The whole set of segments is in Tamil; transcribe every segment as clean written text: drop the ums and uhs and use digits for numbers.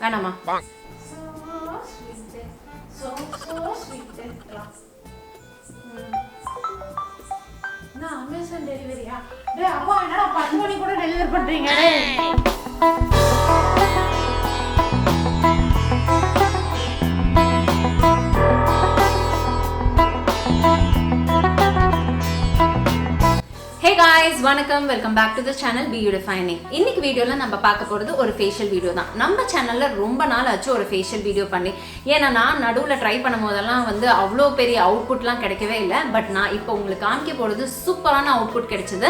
வேணாமா அமேசான் டெலிவரியா? அப்பா என்னடா 10 மணி கூட டெலிவரி பண்றீங்க? Hey guys, வணக்கம், welcome back to the channel BeYouDefining. இன்னைக்கு வீடியோல நம்ம பார்க்க போறது ஒரு ஃபேஷியல் வீடியோ தான். நம்ம சேனல்ல ரொம்ப நாள் ஆச்சு ஒரு ஃபேஷியல் வீடியோ பண்ணி. ஏன்னா நான் நடுவுல ட்ரை பண்ணும்போதெல்லாம் அவ்வளோ பெரிய அவுட்புட்லாம் கிடைக்கவே இல்லை. பட் நான் இப்போ உங்களுக்கு காமிக்க போறது சூப்பரான அவுட்புட் கிடைச்சது.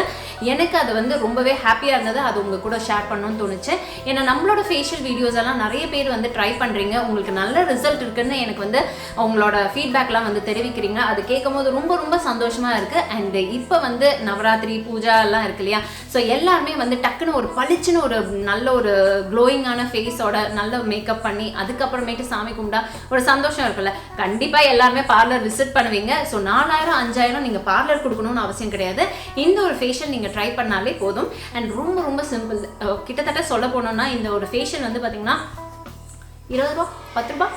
எனக்கு அது ரொம்பவே ஹாப்பியா இருந்தது. அது உங்க கூட ஷேர் பண்ணணும்னு தோணுச்சு. ஏன்னா நம்மளோட ஃபேஷியல் வீடியோஸ் எல்லாம் நிறைய பேர் ட்ரை பண்றீங்க. உங்களுக்கு நல்ல ரிசல்ட் இருக்குன்னு எனக்கு உங்களோட ஃபீட்பேக்லாம் தெரிவிக்கிறீங்க. அது கேட்கும்போது ரொம்ப ரொம்ப சந்தோஷமா இருக்கு. அண்ட் இப்போ நவராத்திரி பூஜா எல்லாம் இருக்கு இல்லையா, ஸோ எல்லாருமே டக்குன்னு ஒரு பளிச்சுன்னு ஒரு நல்ல ஒரு க்ளோயிங்கான ஃபேஸோட நல்ல மேக்கப் பண்ணி அதுக்கப்புறமேட்டு சாமி கும்பிட்டா ஒரு சந்தோஷம் இருக்குல்ல. கண்டிப்பா எல்லாருமே பார்லர் விசிட் பண்ணுவீங்க. ஸோ 4000 5000 நீங்க பார்லர் கொடுக்கணும்னு அவசியம் கிடையாது. இந்த ஒரு ஃபேஷியல் நீங்க ட்ரை பண்ணாலே போதும். அண்ட் ரொம்ப ரொம்ப சிம்பிள். கிட்டத்தட்ட சொல்ல போனோம்னா இந்த ஒரு ஃபேஷியல் பார்த்தீங்கன்னா 20 ரூபா 10 ரூபா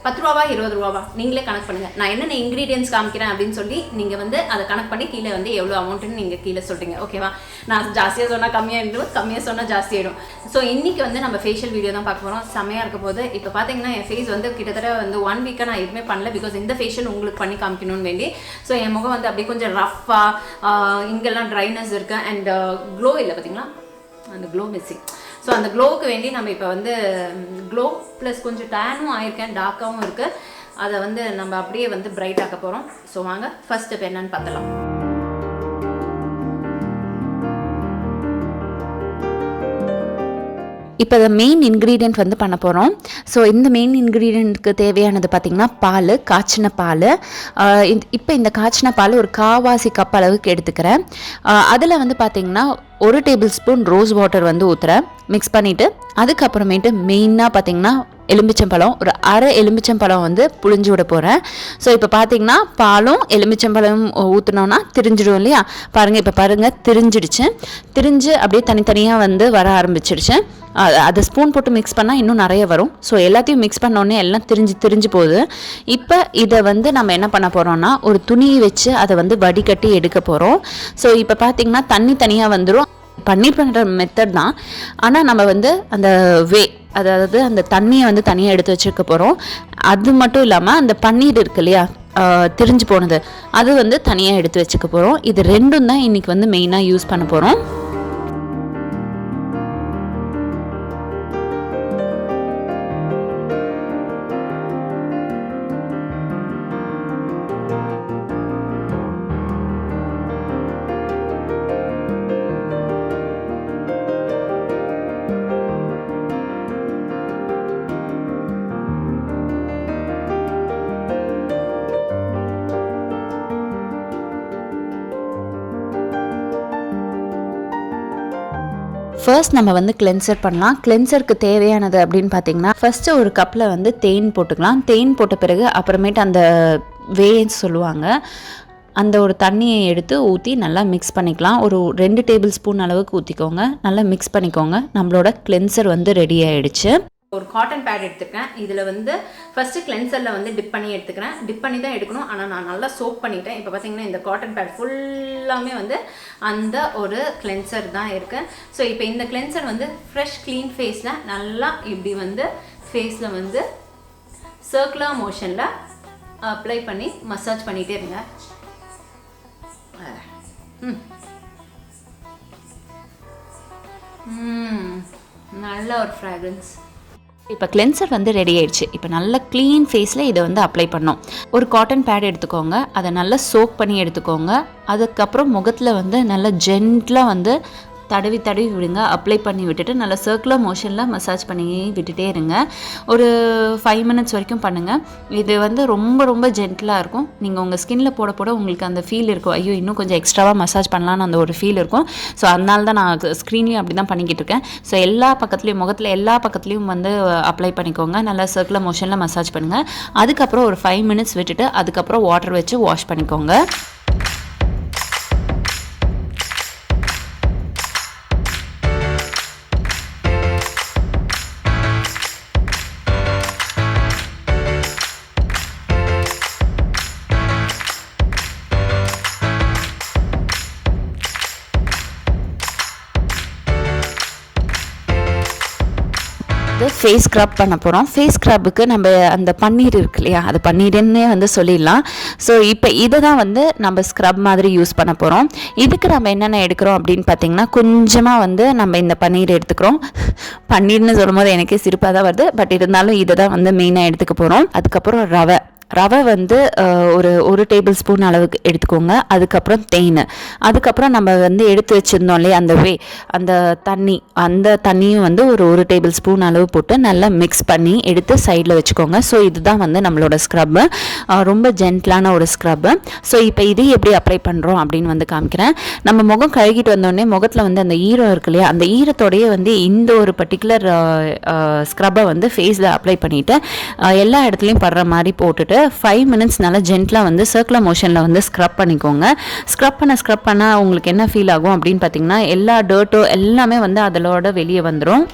10 ரூபாவா 20 ரூபாவா நீங்களே கணக்கு பண்ணுங்க. நான் என்னென்ன இன்க்ரீடியன்ஸ் காமிக்கிறேன் அப்படின்னு சொல்லி நீங்க அதை கணக்கு பண்ணி கீழே எவ்வளோ அமௌண்ட்டுன்னு நீங்க கீழே சொல்றீங்க. ஓகேவா? நான் ஜாஸ்தியாக சொன்னால் கம்மியாகிடும், கம்மியாக சொன்னால் ஜாஸ்தியாகிடும். ஸோ இன்னைக்கு நம்ம ஃபேஷியல் வீடியோ தான் பார்க்க போகிறோம். செம்மையாக இருக்க போது. இப்போ பார்த்தீங்கன்னா என் ஃபேஸ் கிட்டத்தட்ட 1 வீக்காக நான் எதுவுமே பண்ணல. பிகாஸ் இந்த ஃபேஷியல் உங்களுக்கு பண்ணி காமிக்கணும்னு வேண்டி. ஸோ என் முகம் அப்படியே கொஞ்சம் ரஃப்பாக, இங்கெல்லாம் ட்ரைனஸ் இருக்கு அண்ட் க்ளோ இல்லை. பார்த்தீங்களா, அந்த க்ளோ மிஸ்ஸிங். ஸோ அந்த க்ளோவுக்கு வேண்டி நம்ம இப்போ க்ளோ ப்ளஸ் கொஞ்சம் டேனும் ஆயிருக்கேன், டார்க்காகவும் இருக்குது. அதை நம்ம அப்படியே பிரைட் ஆக்க போகிறோம். ஸோ வாங்க ஃபர்ஸ்ட் ஸ்டெப் என்னன்னு பார்த்தலாம். இப்போ இந்த மெயின் இன்க்ரீடியன்ட் பண்ண போகிறோம். ஸோ இந்த மெயின் இன்க்ரீடியண்ட்டுக்கு தேவையானது பார்த்திங்கன்னா பால், காய்ச்சின பால். இப்போ இந்த காய்ச்சின பால் ஒரு 1/4 கப் அளவுக்கு எடுத்துக்கிறேன். அதில் பார்த்திங்கன்னா 1 டேபிள் ஸ்பூன் ரோஸ் வாட்டர் ஊற்றுறேன். மிக்ஸ் பண்ணிவிட்டு அதுக்கப்புறமேட்டு மெயினாக பார்த்திங்கன்னா எலுமிச்சம்பழம், ஒரு அரை எலுமிச்சம்பழம் புழிஞ்சு விட போகிறேன். ஸோ இப்போ பார்த்திங்கன்னா பாலும் எலுமிச்சம்பழம் ஊற்றினோன்னா திரிஞ்சிடும் இல்லையா? பாருங்கள், இப்போ பாருங்கள் திரிஞ்சிடுச்சு. திரிஞ்சு அப்படியே தனித்தனியாக வர ஆரம்பிச்சிடுச்சு. அதை ஸ்பூன் போட்டு மிக்ஸ் பண்ணால் இன்னும் நிறைய வரும். ஸோ எல்லாத்தையும் மிக்ஸ் பண்ணோடனே எல்லாம் திரிஞ்சு போகுது. இப்போ இதை நம்ம என்ன பண்ண போகிறோம்னா ஒரு துணியை வச்சு அதை வடிகட்டி எடுக்க போகிறோம். ஸோ இப்போ பார்த்திங்கன்னா தண்ணி தனியாக வந்துடும். பன்னீர் பண்ணுற மெத்தட் தான். ஆனால் நம்ம அந்த அதாவது அந்த தண்ணியை தனியாக எடுத்து வச்சுருக்க போகிறோம். அது மட்டும் இல்லாமல் அந்த பன்னீர் இருக்கு இல்லையா, திரிஞ்சு போனது, அது தனியாக எடுத்து வச்சுக்க போகிறோம். இது ரெண்டும் தான் இன்றைக்கி மெயினாக யூஸ் பண்ண போகிறோம். ஃபர்ஸ்ட் நம்ம கிளென்சர் பண்ணலாம். கிளென்சருக்கு தேவையானது அப்படின்னு பார்த்தீங்கன்னா ஃபஸ்ட்டு ஒரு கப்பில் தேன் போட்டுக்கலாம். தேன் போட்ட பிறகு அப்புறமேட்டு அந்த வேன்னு சொல்லுவாங்க, அந்த ஒரு தண்ணியை எடுத்து ஊற்றி நல்லா மிக்ஸ் பண்ணிக்கலாம். ஒரு 2 டேபிள் ஸ்பூன் அளவுக்கு ஊற்றிக்கோங்க. நல்லா மிக்ஸ் பண்ணிக்கோங்க. நம்மளோட கிளென்சர் ரெடி ஆகிடுச்சு. ஒரு காட்டன் பேட் எடுத்துக்கிறேன். இதில் ஃபஸ்ட்டு கிளென்சரில் டிப் பண்ணி எடுத்துக்கிறேன். டிப் பண்ணி தான் எடுக்கணும், ஆனால் நான் நல்லா சோப் பண்ணிட்டேன். இப்போ பார்த்தீங்கன்னா இந்த காட்டன் பேட் ஃபுல்லாமே அந்த ஒரு கிளென்சர் தான் இருக்குது. ஸோ இப்போ இந்த கிளென்சர் ஃப்ரெஷ் க்ளீன் ஃபேஸில் நல்லா இப்படி ஃபேஸில் சர்க்குலர் மோஷனில் அப்ளை பண்ணி மசாஜ் பண்ணிகிட்டே இருங்க. நல்ல ஒரு ஃப்ராக்ரன்ஸ். இப்போ கிளென்சர் ரெடி ஆயிடுச்சு. இப்போ நல்ல க்ளீன் ஃபேஸில் இதை அப்ளை பண்ணோம். ஒரு காட்டன் பேட் எடுத்துக்கோங்க. அதை நல்லா சோக் பண்ணி எடுத்துக்கோங்க. அதுக்கப்புறம் முகத்தில் நல்லா ஜென்ட்லாக தடவி விடுங்க. அப்ளை பண்ணி விட்டுட்டு நல்லா சர்க்குலர் மோஷனில் மசாஜ் பண்ணி விட்டுட்டே இருங்க. ஒரு 5 மினிட்ஸ் வரைக்கும் பண்ணுங்கள். இது ரொம்ப ரொம்ப ஜென்டிலாக இருக்கும். நீங்கள் உங்கள் ஸ்கின்னில் போட உங்களுக்கு அந்த ஃபீல் இருக்கும், ஐயோ இன்னும் கொஞ்சம் எக்ஸ்ட்ராவாக மசாஜ் பண்ணலான்னு அந்த ஒரு ஃபீல் இருக்கும். ஸோ அதனால தான் நான் ஸ்க்ரீன்லேயும் அப்படி தான் பண்ணிக்கிட்டு இருக்கேன். ஸோ எல்லா பக்கத்துலேயும் முகத்தில் எல்லா பக்கத்துலேயும் அப்ளை பண்ணிக்கோங்க. நல்லா சர்க்குலர் மோஷனில் மசாஜ் பண்ணுங்கள். அதுக்கப்புறம் ஒரு 5 மினிட்ஸ் விட்டுட்டு அதுக்கப்புறம் வாட்டர் வச்சு வாஷ் பண்ணிக்கோங்க. அடுத்து ஃபேஸ் ஸ்க்ரப் பண்ண போகிறோம். ஃபேஸ் ஸ்க்ரப்புக்கு நம்ம அந்த பன்னீர் இருக்கு இல்லையா, அது பன்னீர்னே வந்து சொல்லிடலாம். ஸோ இப்போ இதை தான் வந்து நம்ம ஸ்க்ரப் மாதிரி யூஸ் பண்ண போகிறோம். இதுக்கு நம்ம என்னென்ன எடுக்கிறோம் அப்படின்னு பார்த்தீங்கன்னா, கொஞ்சமாக வந்து நம்ம இந்த பன்னீர் எடுத்துக்கிறோம். பன்னீர்னு சொல்லும்போது எனக்கே சிரிப்பாக தான் வருது, பட் இருந்தாலும் இதை தான் வந்து மெயினாக எடுத்துக்க போகிறோம். அதுக்கப்புறம் ரவை வந்து ஒரு டேபிள் ஸ்பூன் அளவுக்கு எடுத்துக்கோங்க. அதுக்கப்புறம் தேன், அதுக்கப்புறம் நம்ம வந்து எடுத்து வச்சுருந்தோம் இல்லையா அந்த தண்ணியும் வந்து ஒரு டேபிள் ஸ்பூன் அளவு போட்டு நல்லா மிக்ஸ் பண்ணி எடுத்து சைடில் வச்சுக்கோங்க. ஸோ இதுதான் வந்து நம்மளோட ஸ்க்ரப்பு, ரொம்ப ஜென்டிலான ஒரு ஸ்க்ரப்பு. ஸோ இப்போ இது எப்படி அப்ளை பண்ணுறோம் அப்படின்னு வந்து காமிக்கிறேன். நம்ம முகம் கழுகிட்டு வந்தோடனே முகத்தில் வந்து அந்த ஈரம் இருக்கு இல்லையா, அந்த ஈரத்தோடையே வந்து இந்த ஒரு பர்டிகுலர் ஸ்க்ரப்பை வந்து ஃபேஸில் அப்ளை பண்ணிவிட்டு எல்லா இடத்துலையும் படுற மாதிரி போட்டுட்டு 5 minutes நல்லா ஜென்ட்லாக வந்து சர்க்குலர் மோஷனில் வந்து ஸ்க்ரப் பண்ணிக்கோங்க. ஸ்க்ரப் பண்ண உங்களுக்கு என்ன ஃபீல் ஆகும் அப்படின்னு பார்த்தீங்கன்னா, எல்லா டர்ட்டோ எல்லாமே வந்து அதோட வெளியே வந்துடும்.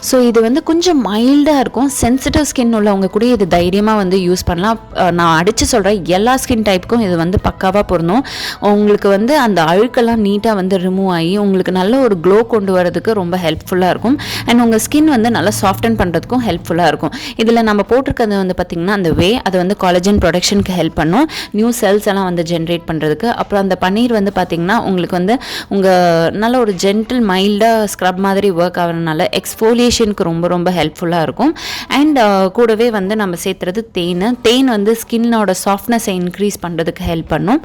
ஸோ இது வந்து கொஞ்சம் மைல்டாக இருக்கும். சென்சிட்டிவ் ஸ்கின் உள்ளவங்க கூட இது தைரியமாக வந்து யூஸ் பண்ணலாம். நான் அடித்து சொல்கிறேன், எல்லா ஸ்கின் டைப்புக்கும் இது வந்து பக்காவாக பொருந்தும். உங்களுக்கு வந்து அந்த அழுக்கெல்லாம் நீட்டாக வந்து ரிமூவ் ஆகி உங்களுக்கு நல்ல ஒரு க்ளோ கொண்டு வரதுக்கு ரொம்ப ஹெல்ப்ஃபுல்லாக இருக்கும். அண்ட் உங்கள் ஸ்கின் வந்து நல்லா சாஃப்டன் பண்ணுறதுக்கும் ஹெல்ப்ஃபுல்லாக இருக்கும். இதில் நம்ம போட்டிருக்கிறது வந்து பார்த்திங்கன்னா அந்த அது வந்து காலஜன் ப்ரொடக்ஷனுக்கு ஹெல்ப் பண்ணும், நியூ செல்ஸ் எல்லாம் வந்து ஜென்ரேட் பண்ணுறதுக்கு. அப்புறம் அந்த பன்னீர் வந்து பார்த்திங்கன்னா உங்களுக்கு வந்து உங்கள் நல்ல ஒரு ஜென்டில் மைல்டாக ஸ்க்ரப் மாதிரி ஒர்க் ஆகிறதுனால எக்ஸ்ஃபோலியேஷனுக்கு ரொம்ப ரொம்ப ஹெல்ப்ஃபுல்லாக இருக்கும். அண்ட் கூடவே வந்து நம்ம சேர்த்துறது தேன் வந்து ஸ்கின்னோட சாஃப்ட்னஸை இன்க்ரீஸ் பண்ணுறதுக்கு ஹெல்ப் பண்ணும்.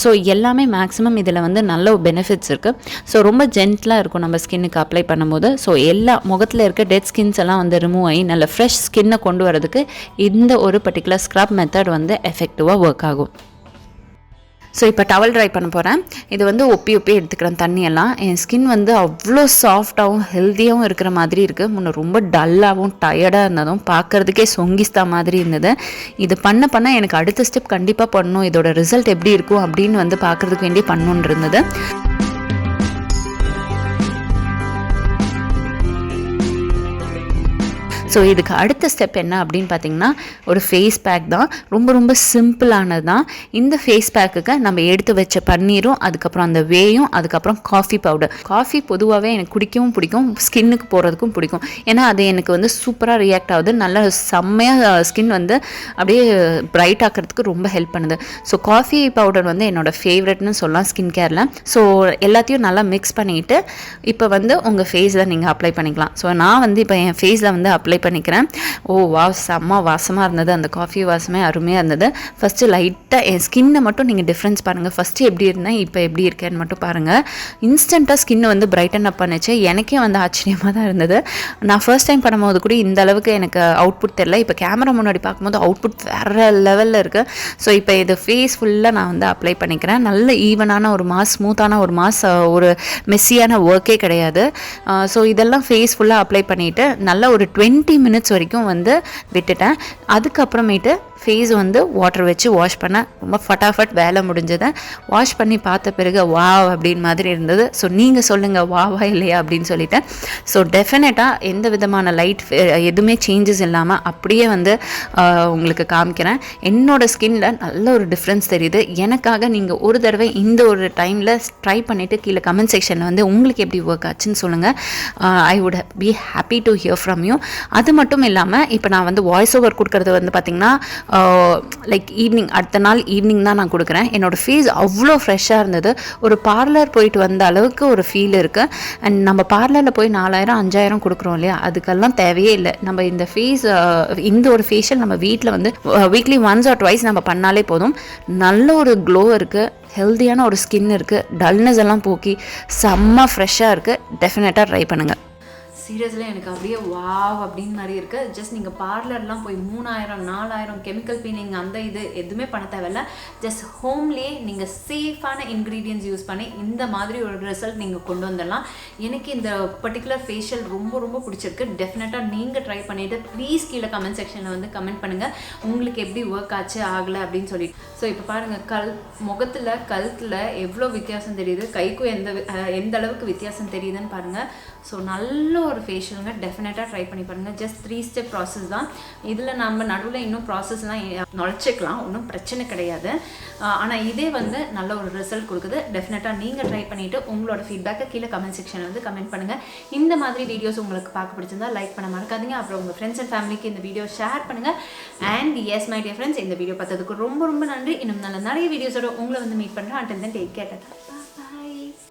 ஸோ எல்லாமே மேக்ஸிமம் இதில் வந்து நல்ல பெனிஃபிட்ஸ் இருக்குது. ஸோ ரொம்ப ஜென்டிலாக இருக்கும் நம்ம ஸ்கின்னுக்கு அப்ளை பண்ணும்போது. ஸோ எல்லா முகத்தில் இருக்க டெட் ஸ்கின்ஸ் எல்லாம் வந்து ரிமூவ் ஆகி நல்ல ஃப்ரெஷ் ஸ்கின்னை கொண்டு வரதுக்கு இந்த ஒரு பர்டிகுலர் ஸ்க்ரப் மெத்தட் வந்து எஃபெக்டிவாக ஒர்க் ஆகும். ஸோ இப்போ டவல் ட்ரை பண்ண போகிறேன். இது வந்து ஒப்பி எடுத்துக்கிறேன் தண்ணியெல்லாம். என் ஸ்கின் வந்து அவ்வளோ சாஃப்டாகவும் ஹெல்த்தியாகவும் இருக்கிற மாதிரி இருக்குது. முன்ன ரொம்ப டல்லாகவும் டயர்டாக இருந்ததும் பார்க்குறதுக்கே சொங்கிஸ்தா மாதிரி இருந்தது. இது பண்ண எனக்கு அடுத்த ஸ்டெப் கண்டிப்பாக பண்ணணும், இதோட ரிசல்ட் எப்படி இருக்கும் அப்படின்னு வந்து பார்க்குறதுக்கு வேண்டிய பண்ணணுன்னு இருந்தது. ஸோ இதுக்கு அடுத்த ஸ்டெப் என்ன அப்படின்னு பார்த்தீங்கன்னா, ஒரு ஃபேஸ் பேக் தான். ரொம்ப ரொம்ப சிம்பிளானது தான். இந்த ஃபேஸ் பேக்குக்கு நம்ம எடுத்து வச்ச பன்னீரும், அதுக்கப்புறம் அந்த அதுக்கப்புறம் காஃபி பவுடர். காஃபி பொதுவாகவே எனக்கு குடிக்கவும் பிடிக்கும், ஸ்கின்னுக்கு போகிறதுக்கும் பிடிக்கும். ஏன்னா அது எனக்கு வந்து சூப்பராக ரியாக்ட் ஆகுது, நல்ல செம்மையாக ஸ்கின் வந்து அப்படியே பிரைட் ஆக்கிறதுக்கு ரொம்ப ஹெல்ப் பண்ணுது. ஸோ காஃபி பவுடர் வந்து என்னோடய ஃபேவரெட்னு சொல்லலாம் ஸ்கின் கேரில். ஸோ எல்லாத்தையும் நல்லா மிக்ஸ் பண்ணிவிட்டு இப்போ வந்து உங்கள் ஃபேஸில் நீங்கள் அப்ளை பண்ணிக்கலாம். ஸோ நான் வந்து இப்போ என் ஃபேஸில் வந்து அப்ளை பண்ணிக்கிறேன். செம்ம வாசமாக இருந்தது, அந்த காஃபி வாசமே அருமையாக இருந்தது. ஃபஸ்ட்டு லைட்டாக என் ஸ்கின்னை மட்டும் நீங்கள் டிஃப்ரென்ஸ் பாருங்கள். ஃபஸ்ட்டு எப்படி இருந்தேன், இப்போ எப்படி இருக்கேன்னு மட்டும் பாருங்கள். இன்ஸ்டண்ட்டாக ஸ்கின்னை வந்து பிரைட்டன் அப் பண்ணிச்சு. எனக்கே வந்து ஆச்சரியமாக தான் இருந்தது. நான் ஃபர்ஸ்ட் டைம் பண்ணும்போது கூட இந்த அளவுக்கு எனக்கு அவுட்புட் தெரியல. இப்போ கேமரா முன்னாடி பார்க்கும்போது அவுட்புட் வேறு லெவலில் இருக்குது. ஸோ இப்போ இது ஃபேஸ் ஃபுல்லாக நான் வந்து அப்ளை பண்ணிக்கிறேன். நல்ல ஈவனான ஒரு ஸ்மூத்தான ஒரு ஒரு மெஸ்ஸியான ஒர்க்கே கிடையாது. ஸோ இதெல்லாம் ஃபேஸ் ஃபுல்லாக அப்ளை பண்ணிவிட்டு நல்லா ஒரு 20 minutes வரைக்கும் வந்து விட்டுட்டேன். அதுக்கப்புறமேட்டு ஃபேஸ் வந்து வாட்டர் வச்சு வாஷ் பண்ண ரொம்ப ஃபட்டாஃபட் வேலை முடிஞ்சதை வாஷ் பண்ணி பார்த்த பிறகு வாவ் அப்படின்னு மாதிரி இருந்தது. ஸோ நீங்கள் சொல்லுங்கள் வாவா இல்லையா அப்படின்னு சொல்லிட்டேன். ஸோ டெஃபினட்டாக எந்த விதமான லைட் எதுவுமே சேஞ்சஸ் இல்லாமல் அப்படியே வந்து உங்களுக்கு காமிக்கிறேன். என்னோடய ஸ்கின்னில் நல்ல ஒரு டிஃப்ரென்ஸ் தெரியுது. எனக்காக நீங்கள் ஒரு தடவை இந்த ஒரு டைமில் ட்ரை பண்ணிவிட்டு கீழே கமெண்ட் செக்ஷனில் வந்து உங்களுக்கு எப்படி ஒர்க் ஆச்சுன்னு சொல்லுங்கள். I would be happy to hear from you. அது மட்டும் இல்லாமல் இப்போ நான் வந்து வாய்ஸ் ஓவர் கொடுக்குறது வந்து பார்த்திங்கன்னா லைக் அடுத்த நாள் ஈவினிங் தான் நான் கொடுக்குறேன். என்னோடய ஃபேஸ் அவ்வளோ ஃப்ரெஷ்ஷாக இருந்தது. ஒரு பார்லர் போயிட்டு வந்த அளவுக்கு ஒரு ஃபீல் இருக்குது. அண்ட் நம்ம பார்லரில் போய் 4000-5000 கொடுக்குறோம் இல்லையா, அதுக்கெல்லாம் தேவையே இல்லை. நம்ம இந்த ஒரு ஃபேஷியல் நம்ம வீட்டில் வந்து வீக்லி ஒன்ஸ் ஆர் ட்வைஸ் நம்ம பண்ணாலே போதும். நல்ல ஒரு க்ளோ இருக்குது, ஹெல்த்தியான ஒரு ஸ்கின் இருக்குது, டல்னஸ் எல்லாம் போக்கி செம்ம ஃப்ரெஷ்ஷாக இருக்குது. டெஃபினட்டாக ட்ரை பண்ணுங்கள். சீரியஸ்லி எனக்கு அப்படியே வாவ் அப்படின்னு மாதிரி இருக்குது. ஜஸ்ட் நீங்கள் பார்லர்லாம் போய் 3000-4000 கெமிக்கல் பீலிங் அந்த இது எதுவுமே பண்ண தேவையில்ல. ஜஸ்ட் ஹோம்லேயே நீங்கள் சேஃபான இன்க்ரீடியன்ஸ் யூஸ் பண்ணி இந்த மாதிரி ஒரு ரிசல்ட் நீங்கள் கொண்டு வந்துடலாம். எனக்கு இந்த பர்டிகுலர் ஃபேஷியல் ரொம்ப ரொம்ப பிடிச்சிருக்கு. டெஃபினட்டாக நீங்கள் ட்ரை பண்ணிவிட்டு ப்ளீஸ் கீழே கமெண்ட் செக்ஷனில் வந்து கமெண்ட் பண்ணுங்கள் உங்களுக்கு எப்படி ஒர்க் ஆச்சு ஆகலை அப்படின்னு சொல்லிட்டு. ஸோ இப்போ பாருங்கள், முகத்தில் கழுத்தில் எவ்வளோ வித்தியாசம் தெரியுது, கைக்கும் எந்த அளவுக்கு வித்தியாசம் தெரியுதுன்னு பாருங்கள். ஸோ நல்ல ஒரு ஒரு ஃபேஷியலுங்க. டெஃபினட்டாக ட்ரை பண்ணி பாருங்கள். ஜஸ்ட் 3 ஸ்டெப் ப்ராசஸ் தான். இதில் நம்ம நடுவில் இன்னும் ப்ராசஸ்லாம் நுழைச்சிக்கலாம், ஒன்றும் பிரச்சனை கிடையாது. ஆனால் இதே வந்து நல்ல ஒரு ரிசல்ட் கொடுக்குது. டெஃபினட்டாக நீங்கள் ட்ரை பண்ணிவிட்டு உங்களோட ஃபீட்பேக்கை கீழே கமெண்ட் செக்ஷனில் வந்து கமெண்ட் பண்ணுங்கள். இந்த மாதிரி வீடியோஸ் உங்களுக்கு பார்க்க பிடிச்சிருந்தா லைக் பண்ண மறக்காதீங்க. அப்புறம் உங்கள் ஃப்ரெண்ட்ஸ் அண்ட் ஃபேமிலிக்கு இந்த வீடியோ ஷேர் பண்ணுங்கள். And S my dear friends, இந்த வீடியோ பார்த்ததுக்கு ரொம்ப ரொம்ப நன்றி. இன்னும் நல்ல நிறைய வீடியோஸோட உங்களை வந்து மீட் பண்ணுறேன். until then take care.